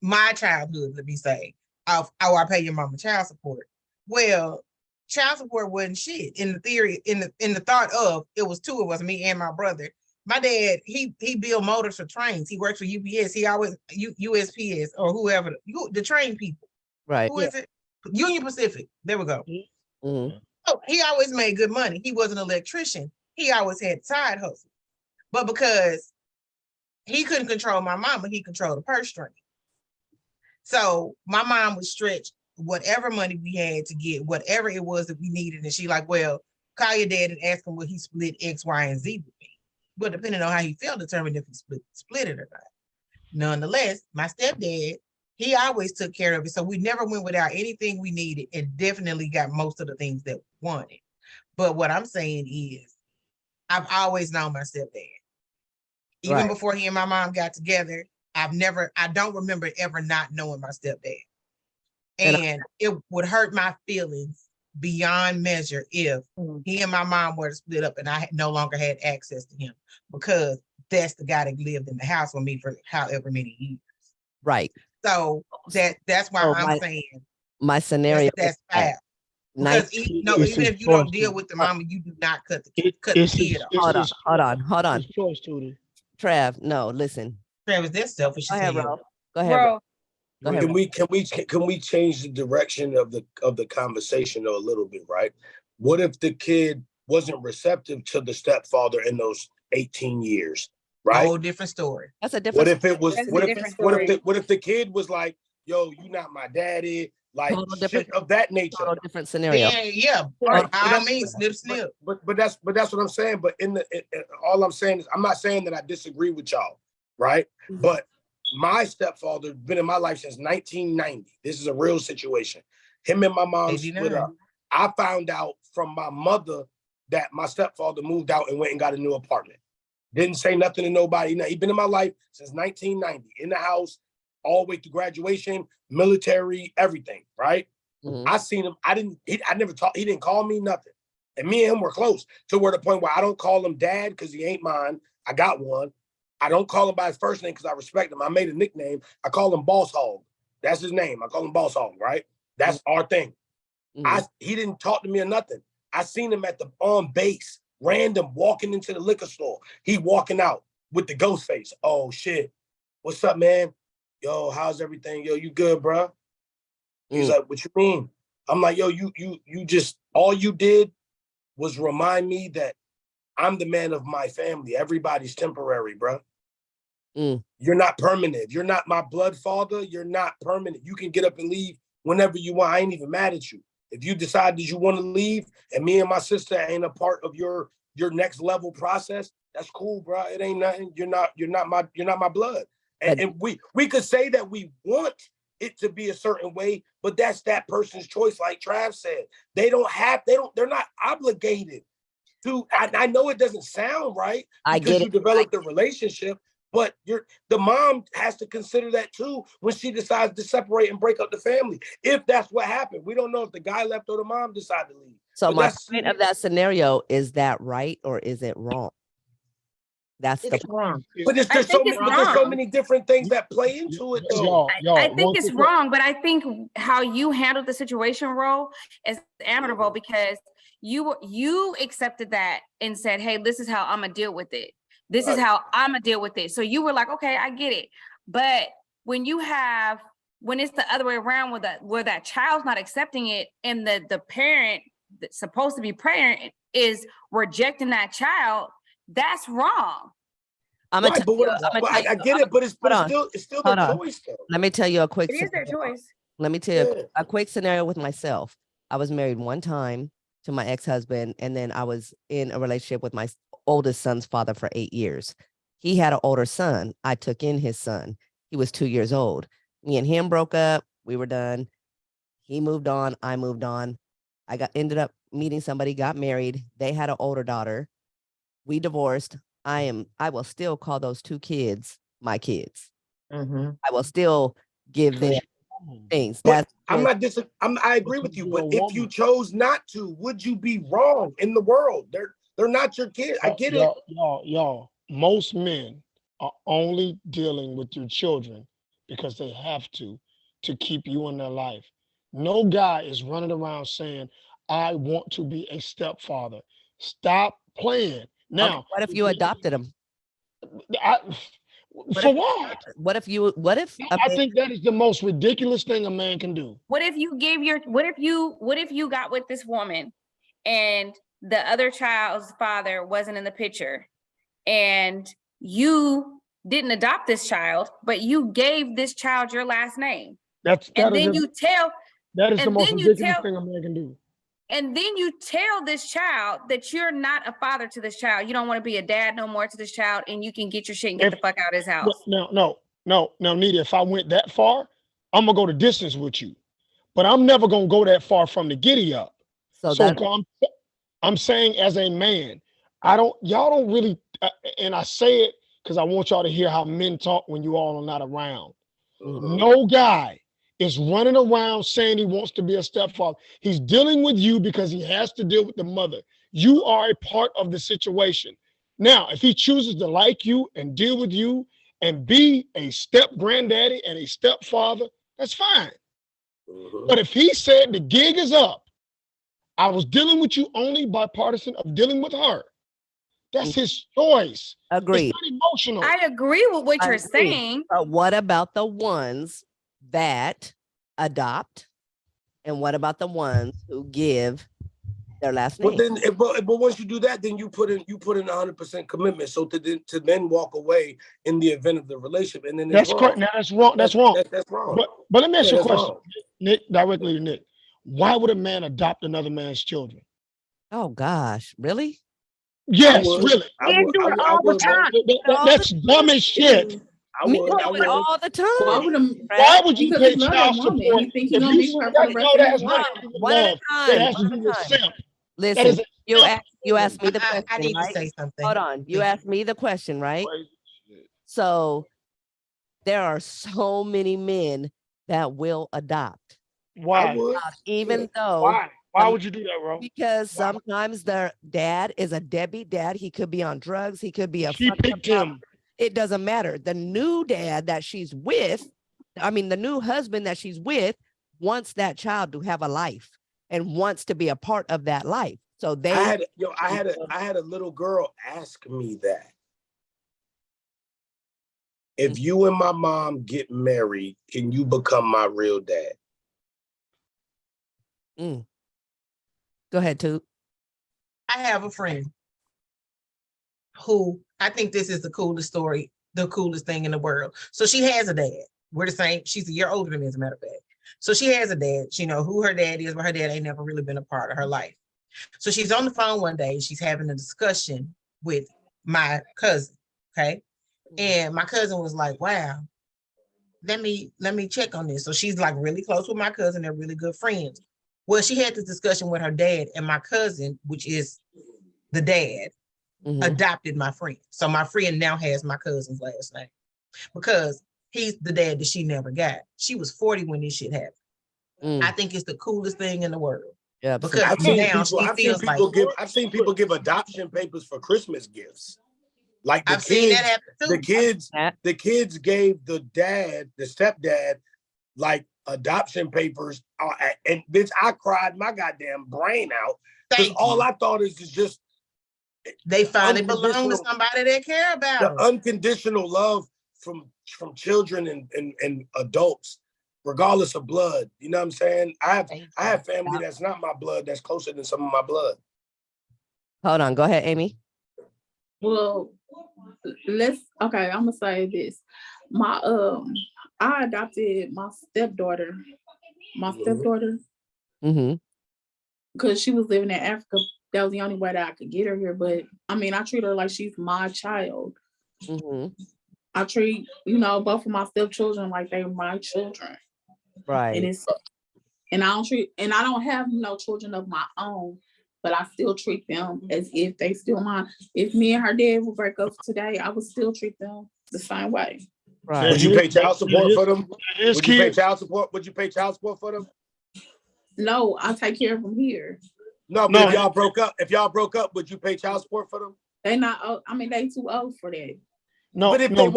my childhood, let me say, of, oh, I pay your mama child support. Well, child support wasn't shit in the theory, in the thought of it was two of us, me and my brother. My dad, he built motors for trains. He works for UPS. He always USPS or whoever, the train people. Right. Who is it? Union Pacific. There we go. Mhm. Oh, he always made good money. He was an electrician. He always had side hustle. But because he couldn't control my mama, he controlled the purse string. So my mom would stretch whatever money we had to get whatever it was that we needed. And she like, well, call your dad and ask him what he split X, Y, and Z with me. But depending on how he felt, determined if he split it or not. Nonetheless, my stepdad, he always took care of it. So we never went without anything we needed and definitely got most of the things that we wanted. But what I'm saying is, I've always known my stepdad. Even Right. before he and my mom got together, I don't remember ever not knowing my stepdad. And it would hurt my feelings beyond measure if he and my mom were to split up and I no longer had access to him, because that's the guy that lived in the house with me for however many years. Right. So that's why So I'm saying my scenario that's is that bad. Because 19 even if you don't deal with the mama, you do not cut the kid off. Hold on. His choice, Tootie. Trav, no, listen. Travis, that's selfish Go as ahead, hell. Ralph. Go ahead. Bro, Go ahead. Can we change the direction of the conversation though a little bit, right? What if the kid wasn't receptive to the stepfather in those 18 years, right? Whole different story. That's a different. What if it was? That's a What different if the kid was like, "Yo, you not my daddy," like Total shit different- of that nature? Total different scenario. Yeah. Right. By all means, snip. But that's what I'm saying. But all I'm saying is, I'm not saying that I disagree with y'all, right? But my stepfather been in my life since 1990. This is a real situation. Him and my mom split up. I found out from my mother that my stepfather moved out and went and got a new apartment. Didn't say nothing to nobody. He's been in my life since 1990, in the house, all the way to graduation, military, everything, right? Mhm. I seen him. I never talked. He didn't call me nothing. And me and him were close to where the point where I don't call him dad because he ain't mine. I got one. I don't call him by his first name because I respect him. I made a nickname. I call him Boss Hog. That's his name. I call him Boss Hog, right? That's our thing. He didn't talk to me or nothing. I seen him at the on base, random, walking into the liquor store. He walking out with the ghost face. Oh shit. What's up, man? Yo, how's everything? Yo, you good, bro? He's like, what you mean? I'm like, yo, you just, all you did was remind me that I'm the man of my family. Everybody's temporary, bro. You're not permanent. You're not my blood father. You're not permanent. You can get up and leave whenever you want. I ain't even mad at you. If you decide that you want to leave and me and my sister ain't a part of your next level process, that's cool, bro. It ain't nothing. You're not my blood. And we could say that we want it to be a certain way, but that's that person's choice. Like Trav said, they're not obligated to. I know it doesn't sound right because you developed a relationship, But the mom has to consider that too when she decides to separate and break up the family. If that's what happened, we don't know if the guy left or the mom decided to leave. So But my that's point of that scenario, is that right or is it wrong? That's the It's wrong. but I there's think it's so wrong. many different things that play into it though. I think it's wrong, but I think how you handled the situation, Ro, is admirable because you accepted that and said, hey, this is how I'm gonna deal with it. This is how I'm gonna deal with it. So you were like, okay, I get it. But when it's the other way around where that child's not accepting it and the parent that's supposed to be parent is rejecting that child, that's wrong. I'm Right, gonna but I get it, but it's still their choice though. Let me tell you a quick It is their choice. Let me tell you a quick scenario with myself. I was married one time to my ex-husband, and then I was in a relationship with my oldest son's father for 8 years. He had an older son. I took in his son. He was 2 years old. Me and him broke up. We were done. He moved on. I moved on. Ended up meeting somebody, got married. They had an older daughter. We divorced. I will still call those 2 kids my kids. Mhm. I will still give them things. But That's I agree with you, but if you chose not to, would you be wrong in the world? They're not your kids. I get it. Y'all, most men are only dealing with your children because they have to keep you in their life. No guy is running around saying, I want to be a stepfather. Stop playing. Now, what if you adopted them? For what? What if I think that is the most ridiculous thing a man can do. What if you got with this woman and the other child's father wasn't in the picture and you didn't adopt this child, but you gave this child your last name? That is the most ridiculous thing a man can do. And then you tell this child that you're not a father to this child. You don't want to be a dad no more to this child, and you can get your shit and get the fuck out of his house. No, Nita, if I went that far, I'm gonna go the distance with you. But I'm never gonna go that far from the giddy up. So I'm saying as a man, y'all don't really, and I say it because I want y'all to hear how men talk when you all are not around. No guy is running around saying he wants to be a stepfather. He's dealing with you because he has to deal with the mother. You are a part of the situation. Now, if he chooses to like you and deal with you and be a step granddaddy and a stepfather, that's fine. But if he said the gig is up, I was dealing with you only bipartisan of dealing with her, that's his choice. Agreed. It's not emotional. I agree with what you're saying. But what about the ones that adopt? And what about the ones who give their last name? But once you do that, then you put in 100% commitment. So to then walk away in the event of the relationship, and then that's correct. Now that's wrong. That's wrong. That's wrong. But let me ask you a question, wrong. Nick, directly to Nick. Why would a man adopt another man's children? Oh gosh, really? Yes, really. Men do it all the time. That's dumb as shit. I would all the time. Why would you pay child support? You think he's gonna be with her for the rest of his life? One at a time. It has to do with simp. Listen, you asked me the question. I need right? to say something. Hold on. You asked me the question, right? So there are so many men that will adopt. Why? Even though Why would you do that, bro? Because sometimes their dad is a deadbeat dad. He could be on drugs. He could be a She picked him. It doesn't matter. The new dad that she's with, the new husband that she's with, wants that child to have a life and wants to be a part of that life. So I had a little girl ask me that. If you and my mom get married, can you become my real dad? Go ahead, Toot. I have a friend who I think this is the coolest story, the coolest thing in the world. So she has a dad. We're the same. She's a year older than me, as a matter of fact. So she has a dad. She know who her dad is, but her dad ain't never really been a part of her life. So she's on the phone one day. She's having a discussion with my cousin. Okay. And my cousin was like, wow, let me check on this. So she's like really close with my cousin. They're really good friends. Well, she had this discussion with her dad, and my cousin, which is the dad, Mhm. adopted my friend. So my friend now has my cousin's last name because he's the dad that she never got. She was 40 when this shit happened. Mm. I think it's the coolest thing in the world Yeah, because I've seen now people. she feels like I've seen people give adoption papers for Christmas gifts. Like I've seen that happen too. The kids gave the stepdad, like adoption papers, and bitch, I cried my goddamn brain out because Thank all you. I thought is just They finally belong to unconditional- somebody that care about the them. unconditional love from children and adults, regardless of blood. You know what I'm saying? I have family that's not my blood that's closer than some of my blood. Hold on. Go ahead, Amy. Well, okay, I'm gonna say this. My I adopted my stepdaughter. Mm-hmm. Because she was living in Africa. That was the only way that I could get her here. But I mean, I treat her like she's my child. Mm-hmm. I treat, both of my stepchildren like they're my children. Right. And I don't have no children of my own, but I still treat them as if they still mine. If me and her dad would break up today, I would still treat them the same way. Right. Would you pay child support for them? His Would you pay kids, child support? Would you pay child support for them? No, I take care of them here. No, but if y'all broke up, would you pay child support for them? They not. I mean, they too old for that. no, But if no, they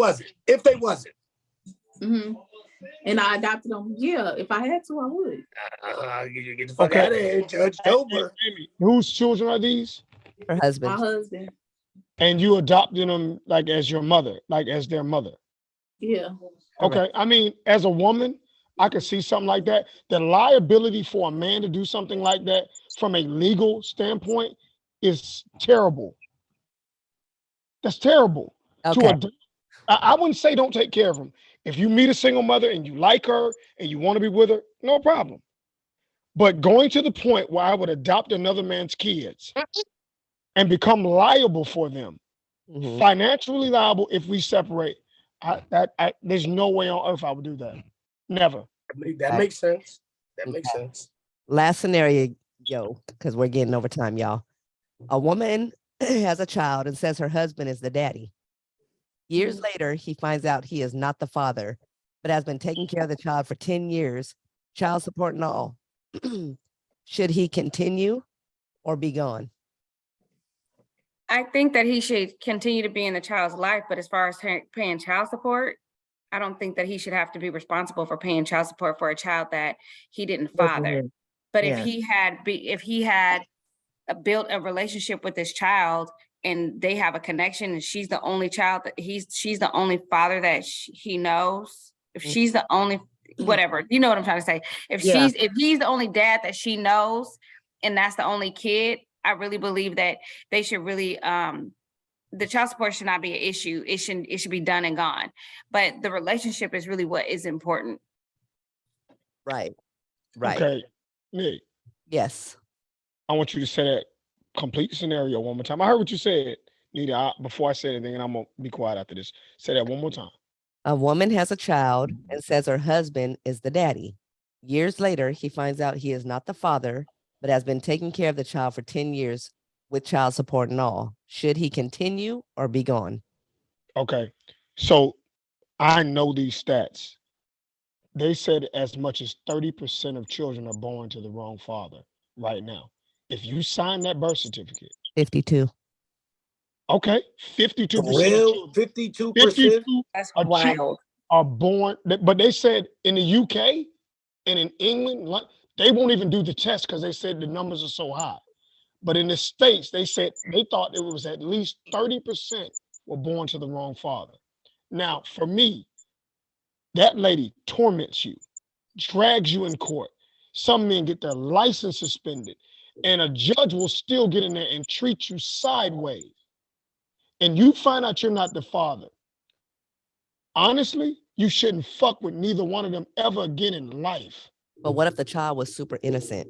wasn't, hmm And I adopted them. Yeah, if I had to, I would. you get the fuck out of here, Judge Dober. Amy, whose children are these? Her My husband. husband. And you adopted them like as your mother, like as their mother. Yeah. Okay. I mean, as a woman, I could see something like that. The liability for a man to do something like that from a legal standpoint is terrible. That's terrible. Okay. I wouldn't say don't take care of them. If you meet a single mother and you like her and you want to be with her, no problem. But going to the point where I would adopt another man's kids and become liable for them, Mhm. financially liable if we separate, there's no way on earth I would do that. Never. That makes sense. That makes Okay. sense. Last scenario, because we're getting over time, y'all. A woman has a child and says her husband is the daddy. Years later, he finds out he is not the father, but has been taking care of the child for 10 years, child support and all. Should he continue or be gone? I think that he should continue to be in the child's life, but as far as paying child support, I don't think that he should have to be responsible for paying child support for a child that he didn't father. But Yeah. if he had built a relationship with this child and they have a connection and she's the only child that she's the only father that he knows, if she's the only whatever, you know what I'm trying to say. If he's the only dad that she knows and that's the only kid, I really believe that they should really the child support should not be an issue. It should be done and gone. But the relationship is really what is important. Right. Right. Okay. Nick, Yes. I want you to say that complete scenario one more time. I heard what you said, Nita, before I say anything, and I'm going to be quiet after this. Say that one more time. A woman has a child and says her husband is the daddy. Years later, he finds out he is not the father, but has been taking care of the child for 10 years with child support and all. Should he continue or be gone? Okay. So I know these stats. They said as much as 30% of children are born to the wrong father right now. If you sign that birth certificate, 52. okay, 52% of Real children, 52%. 52 That's are wild. are born, but they said in the UK and in England, they won't even do the test because they said the numbers are so high. But in the States, they said they thought it was at least 30% were born to the wrong father. Now, for me, that lady torments you, drags you in court. Some men get their license suspended, and a judge will still get in there and treat you sideways. And you find out you're not the father. Honestly, you shouldn't fuck with neither one of them ever again in life. But what if the child was super innocent?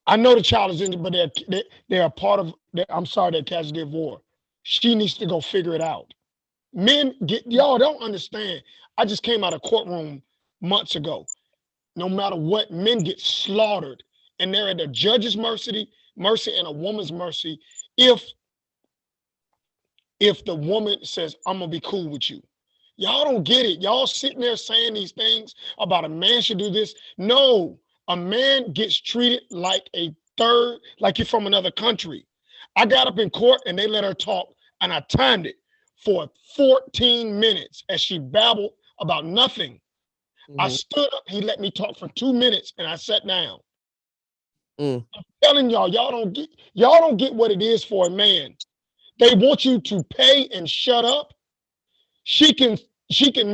I know the child is innocent, but they're a part of, I'm sorry, they're casualty of war. She needs to go figure it out. Men y'all don't understand. I just came out of courtroom months ago. No matter what, men get slaughtered, and they're at the judge's mercy and a woman's mercy if if the woman says, I'm gonna be cool with you. Y'all don't get it. Y'all sitting there saying these things about a man should do this. No, a man gets treated like a third, like you're from another country. I got up in court and they let her talk, and I timed it for 14 minutes as she babbled about nothing. I Mhm. stood up, he let me talk for 2 minutes, and I sat down. Mm. I'm telling y'all, y'all don't get what it is for a man. They want you to pay and shut up. She can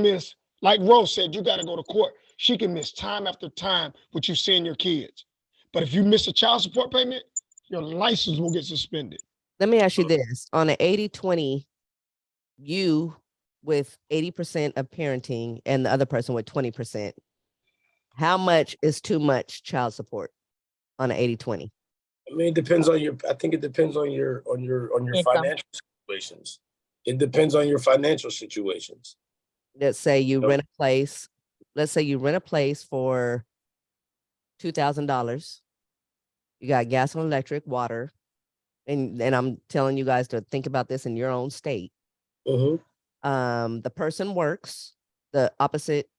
miss, like Rose said, you got to go to court. She can miss time after time with you seeing your kids. But if you miss a child support payment, your license will get suspended. Let me ask you this. On an 80-20, you with 80% of parenting and the other person with 20%, how much is too much child support on an 80-20? I mean, it depends on I think it depends on your Income. financial situations. It depends on your financial situations. Let's say you rent a place. Let's say you rent a place for $2,000. You got gas and electric, water, and I'm telling you guys to think about this in your own state. The person works, the opposite,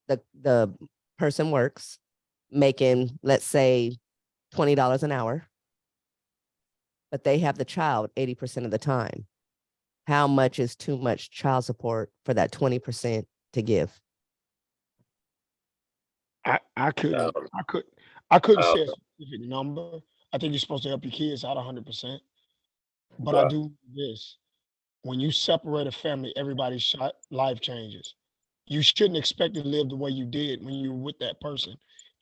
the person works, making, let's say, $20 an hour, but they have the child 80% of the time. How much is too much child support for that 20% to give? I couldn't say a specific number. I think you're supposed to help your kids out 100%. But I do this. When you separate a family, everybody's life changes. You shouldn't expect to live the way you did when you were with that person.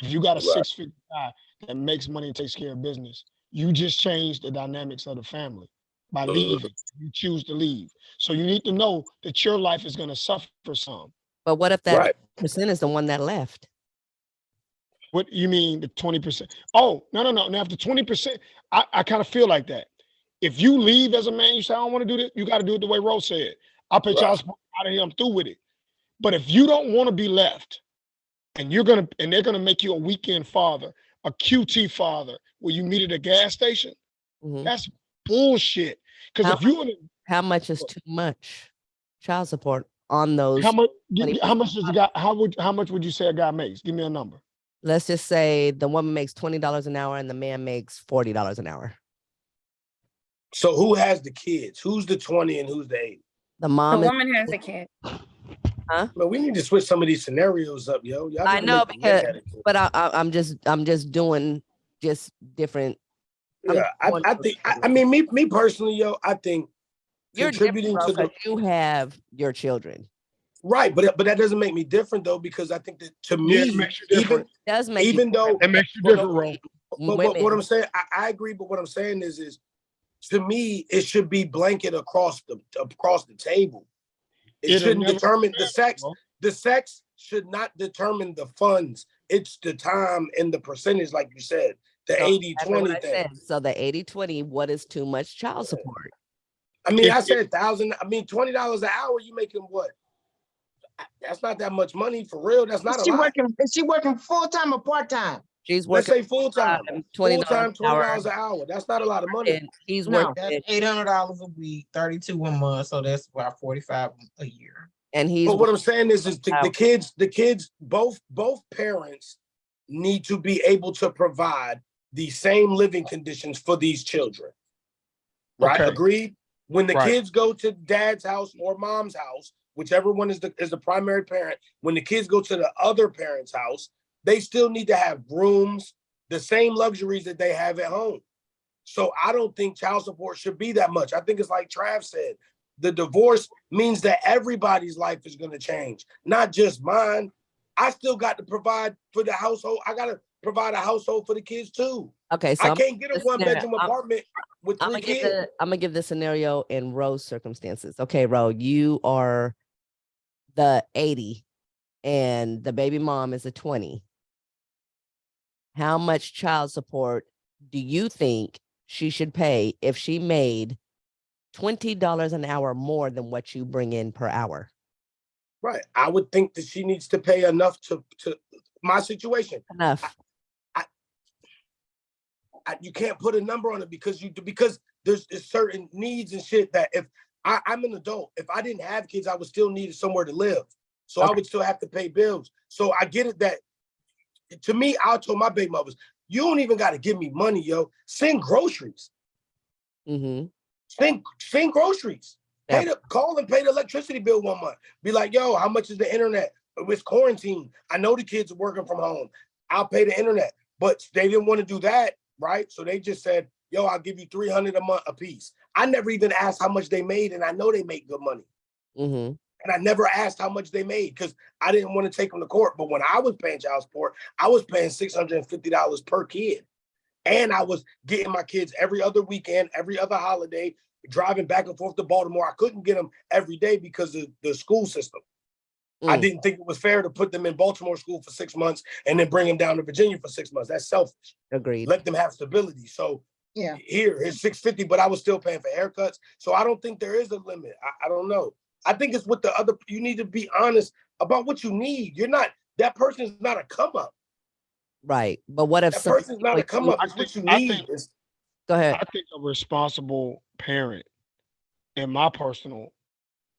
If you got a 6-figure guy that makes money and takes care of business, you just changed the dynamics of the family by leaving. You choose to leave. So you need to know that your life is going to suffer some. But what if that percent is the one that left? What you mean the 20%? Oh, no. Now after 20%, I kind of feel like that. If you leave as a man, you say, I don't want to do this, you got to do it the way Rose said. I'll pay child support out of here, I'm through with it. But if you don't want to be left, and they're gonna make you a weekend father, a QT father, where you meet at a gas station, that's bullshit. Because if you how much is too much child support on those? How much does the guy? How much would you say a guy makes? Give me a number. Let's just say the woman makes $20 an hour and the man makes $40 an hour. So who has the kids? Who's the 20 and who's the 80? The mom. The woman has a kid. Huh? Man, we need to switch some of these scenarios up, yo. Y'all I know, because, but I'm just doing just different. Yeah, I mean, me personally, yo, I think you're contributing to the you have your children. Right, but that doesn't make me different though, because I think that to me, it makes you different. Even though it makes you different, bro. But what I'm saying, I agree. But what I'm saying is to me, it should be blanket across the table. It shouldn't determine the sex. The sex should not determine the funds. It's the time and the percentage, like you said, the 80-20 thing. So the 80-20, what is too much child support? I mean, I said 1,000. I mean, $20 an hour, you making what? That's not that much money for real. That's not a lot. Is she working full-time or part-time? She's working. Let's say full-time. $20 $20 an hour. That's not a lot of money. And he's working. That's $800 a week, 32 a month. So that's about 45 a year. And he's. But what I'm saying is the kids, both parents need to be able to provide the same living conditions for these children. Right? Okay. Agreed? When the kids go to dad's house or mom's house, whichever one is the primary parent, when the kids go to the other parent's house, they still need to have rooms, the same luxuries that they have at home. So I don't think child support should be that much. I think it's like Trav said, the divorce means that everybody's life is going to change, not just mine. I still got to provide for the household. I got to provide a household for the kids too. Okay, so I can't get a one-bedroom apartment with 3 kids. I'm gonna give the scenario in Ro's circumstances. Okay, Ro, you are the 80 and the baby mom is a 20. How much child support do you think she should pay if she made $20 an hour more than what you bring in per hour? Right. I would think that she needs to pay enough to my situation. Enough. You can't put a number on it because there's certain needs and shit that if I'm an adult. If I didn't have kids, I would still need somewhere to live. So I Okay. would still have to pay bills. So I get it that, to me, I told my big mothers, you don't even got to give me money, yo. Send groceries. Mm-hmm. Send groceries. That, Call and pay the electricity bill 1 month. Be like, yo, how much is the internet? It's quarantine. I know the kids are working from home. I'll pay the internet. But they didn't want to do that, right? So they just said, yo, I'll give you $300 a month a piece. I never even asked how much they made, and I know they make good money. mm-hmm. And I never asked how much they made because I didn't want to take them to court. But when I was paying child support, I was paying $650 per kid. And I was getting my kids every other weekend, every other holiday, driving back and forth to Baltimore. I couldn't get them every day because of the school system. I didn't think it was fair to put them in Baltimore school for 6 months and then bring them down to Virginia for 6 months. That's selfish. Agreed. Let them have stability. So Yeah. here, it's $650, but I was still paying for haircuts. So I don't think there is a limit. I don't know. I think it's with the other, you need to be honest about what you need. That person is not a come up. Right. But what if That some person's not a people come up. It's what you I need. think go ahead. I think a responsible parent, in my personal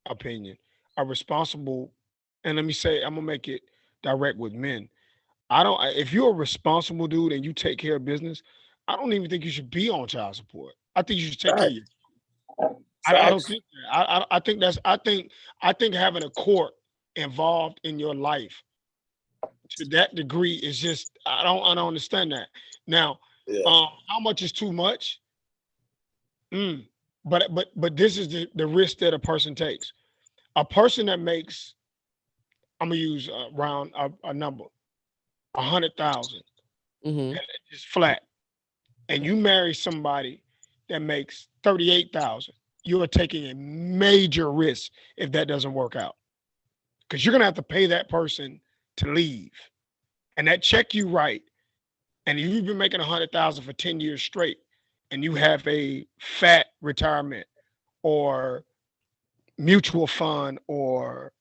opinion, a responsible, and let me say, I'm gonna make it direct with men. If you're a responsible dude and you take care of business, I don't even think you should be on child support. I think you should take care of your. I don't think that. I think having a court involved in your life to that degree is just I don't understand that. Now, Yeah. how much is too much? But this is the risk that a person takes. A person that makes, I'm gonna use around a number, 100,000, Mm-hmm. just flat, and you marry somebody that makes 38,000, you are taking a major risk if that doesn't work out, because you're gonna have to pay that person to leave, and that check you write. And if you've been making 100,000 for 10 years straight, and you have a fat retirement or mutual fund or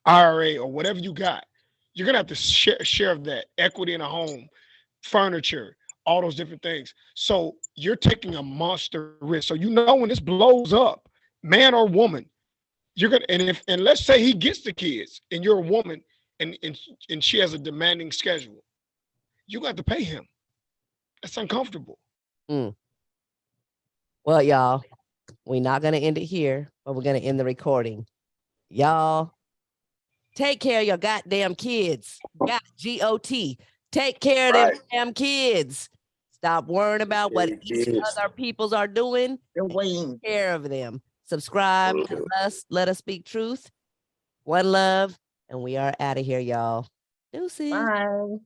IRA or whatever you got, you're gonna have to share of that equity in a home, furniture, all those different things. So you're taking a monster risk. So when this blows up, man or woman, you're gonna and let's say he gets the kids and you're a woman and she has a demanding schedule, you got to pay him. That's uncomfortable. Well, y'all, we're not gonna end it here, but we're gonna end the recording. Y'all, take care of your goddamn kids. GOT. Take care of them damn kids. Stop worrying about what other peoples are doing. They're waiting. Take care of them. Subscribe to us. Let us speak truth. One love. And we are out of here, y'all. Deuces. Bye.